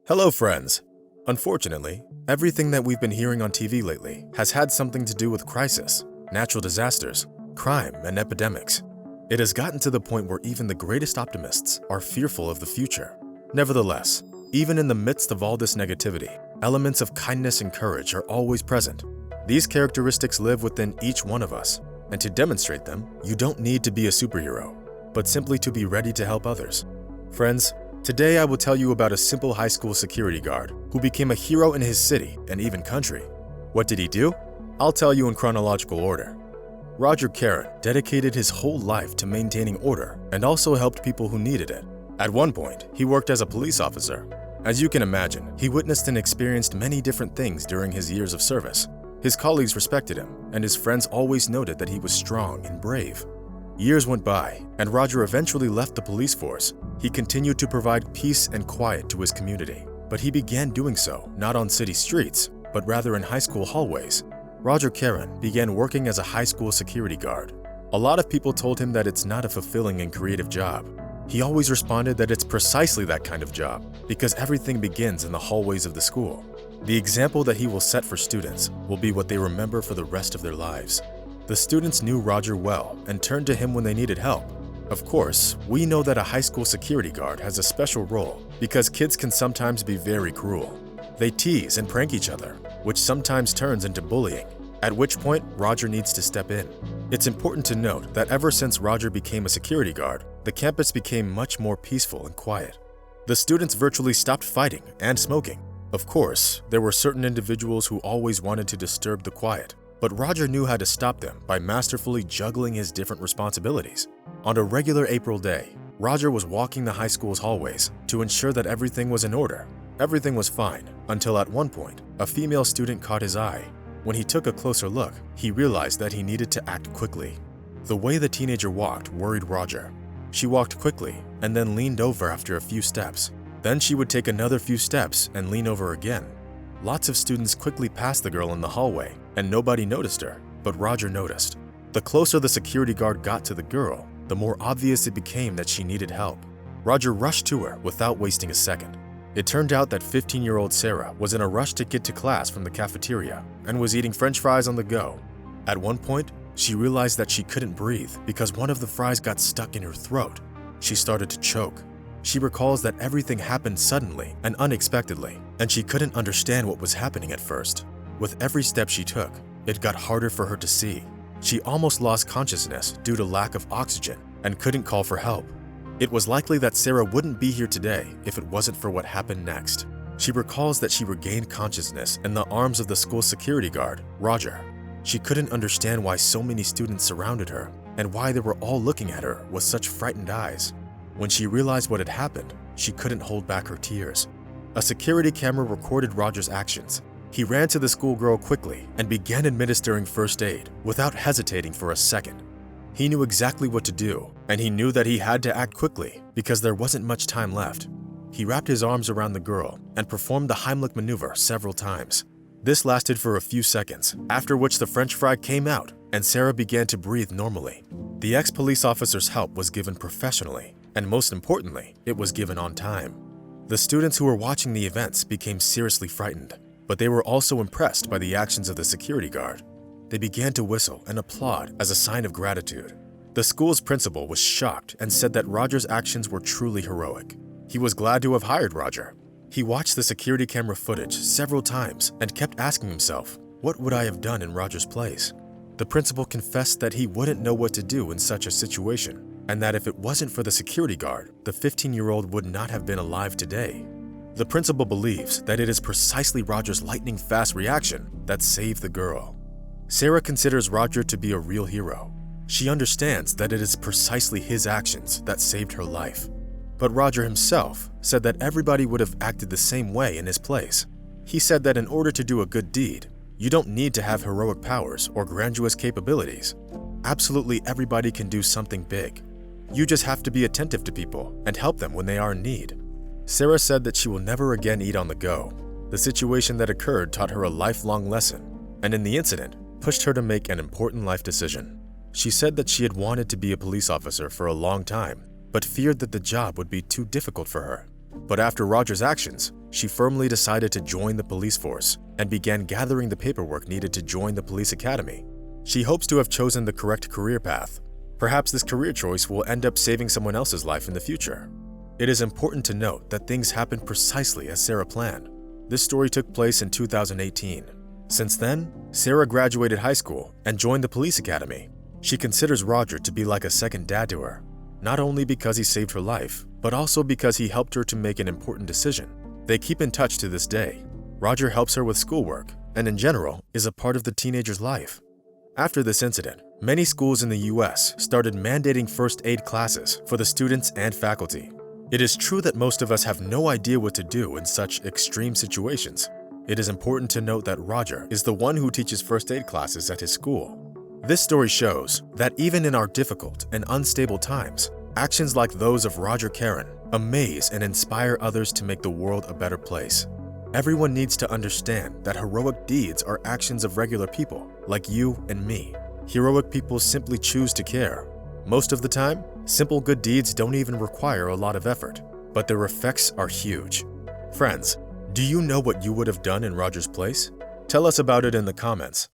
Hello, friends. Unfortunately, everything that we've been hearing on TV lately has had something to do with crisis, natural disasters, crime, and epidemics. It has gotten to the point where even the greatest optimists are fearful of the future. Nevertheless, even in the midst of all this negativity, elements of kindness and courage are always present. These characteristics live within each one of us, and to demonstrate them, you don't need to be a superhero, but simply to be ready to help others. Friends, today I will tell you about a simple high school security guard who became a hero in his city and even country. What did he do? I'll tell you in chronological order. Roger Karen dedicated his whole life to maintaining order and also helped people who needed it. At one point, he worked as a police officer. As you can imagine, he witnessed and experienced many different things during his years of service. His colleagues respected him, and his friends always noted that he was strong and brave. Years went by, and Roger eventually left the police force. He continued to provide peace and quiet to his community, but he began doing so not on city streets, but rather in high school hallways. Roger Karen began working as a high school security guard. A lot of people told him that it's not a fulfilling and creative job. He always responded that it's precisely that kind of job, because everything begins in the hallways of the school. The example that he will set for students will be what they remember for the rest of their lives. The students knew Roger well and turned to him when they needed help. Of course, we know that a high school security guard has a special role because kids can sometimes be very cruel. They tease and prank each other, which sometimes turns into bullying, at which point Roger needs to step in. It's important to note that ever since Roger became a security guard, the campus became much more peaceful and quiet. The students virtually stopped fighting and smoking. Of course, there were certain individuals who always wanted to disturb the quiet, but Roger knew how to stop them by masterfully juggling his different responsibilities. On a regular April day, Roger was walking the high school's hallways to ensure that everything was in order. Everything was fine, until at one point, a female student caught his eye. When he took a closer look, he realized that he needed to act quickly. The way the teenager walked worried Roger. She walked quickly and then leaned over after a few steps. Then she would take another few steps and lean over again. Lots of students quickly passed the girl in the hallway, and nobody noticed her, but Roger noticed. The closer the security guard got to the girl, the more obvious it became that she needed help. Roger rushed to her without wasting a second. It turned out that 15-year-old Sarah was in a rush to get to class from the cafeteria and was eating French fries on the go. At one point, she realized that she couldn't breathe because one of the fries got stuck in her throat. She started to choke. She recalls that everything happened suddenly and unexpectedly, and she couldn't understand what was happening at first. With every step she took, it got harder for her to see. She almost lost consciousness due to lack of oxygen and couldn't call for help. It was likely that Sarah wouldn't be here today if it wasn't for what happened next. She recalls that she regained consciousness in the arms of the school security guard, Roger. She couldn't understand why so many students surrounded her and why they were all looking at her with such frightened eyes. When she realized what had happened, she couldn't hold back her tears. A security camera recorded Roger's actions. He ran to the schoolgirl quickly and began administering first aid without hesitating for a second. He knew exactly what to do, and he knew that he had to act quickly because there wasn't much time left. He wrapped his arms around the girl and performed the Heimlich maneuver several times. This lasted for a few seconds, after which the French fry came out and Sarah began to breathe normally. The ex-police officer's help was given professionally, and most importantly, it was given on time. The students who were watching the events became seriously frightened, but they were also impressed by the actions of the security guard. They began to whistle and applaud as a sign of gratitude. The school's principal was shocked and said that Roger's actions were truly heroic. He was glad to have hired Roger. He watched the security camera footage several times and kept asking himself, what would I have done in Roger's place? The principal confessed that he wouldn't know what to do in such a situation, and that if it wasn't for the security guard, the 15-year-old would not have been alive today. The principal believes that it is precisely Roger's lightning-fast reaction that saved the girl. Sarah considers Roger to be a real hero. She understands that it is precisely his actions that saved her life. But Roger himself said that everybody would have acted the same way in his place. He said that in order to do a good deed, you don't need to have heroic powers or grandiose capabilities. Absolutely everybody can do something big. You just have to be attentive to people and help them when they are in need. Sarah said that she will never again eat on the go. The situation that occurred taught her a lifelong lesson, and in the incident, pushed her to make an important life decision. She said that she had wanted to be a police officer for a long time, but feared that the job would be too difficult for her. But after Roger's actions, she firmly decided to join the police force and began gathering the paperwork needed to join the police academy. She hopes to have chosen the correct career path. Perhaps this career choice will end up saving someone else's life in the future. It is important to note that things happened precisely as Sarah planned. This story took place in 2018. Since then, Sarah graduated high school and joined the police academy. She considers Roger to be like a second dad to her, not only because he saved her life, but also because he helped her to make an important decision. They keep in touch to this day. Roger helps her with schoolwork and in general is a part of the teenager's life. After this incident, many schools in the US started mandating first aid classes for the students and faculty. It is true that most of us have no idea what to do in such extreme situations. It is important to note that Roger is the one who teaches first aid classes at his school. This story shows that even in our difficult and unstable times, actions like those of Roger Karen amaze and inspire others to make the world a better place. Everyone needs to understand that heroic deeds are actions of regular people like you and me. Heroic people simply choose to care. Most of the time, simple good deeds don't even require a lot of effort, but their effects are huge. Friends, do you know what you would have done in Roger's place? Tell us about it in the comments.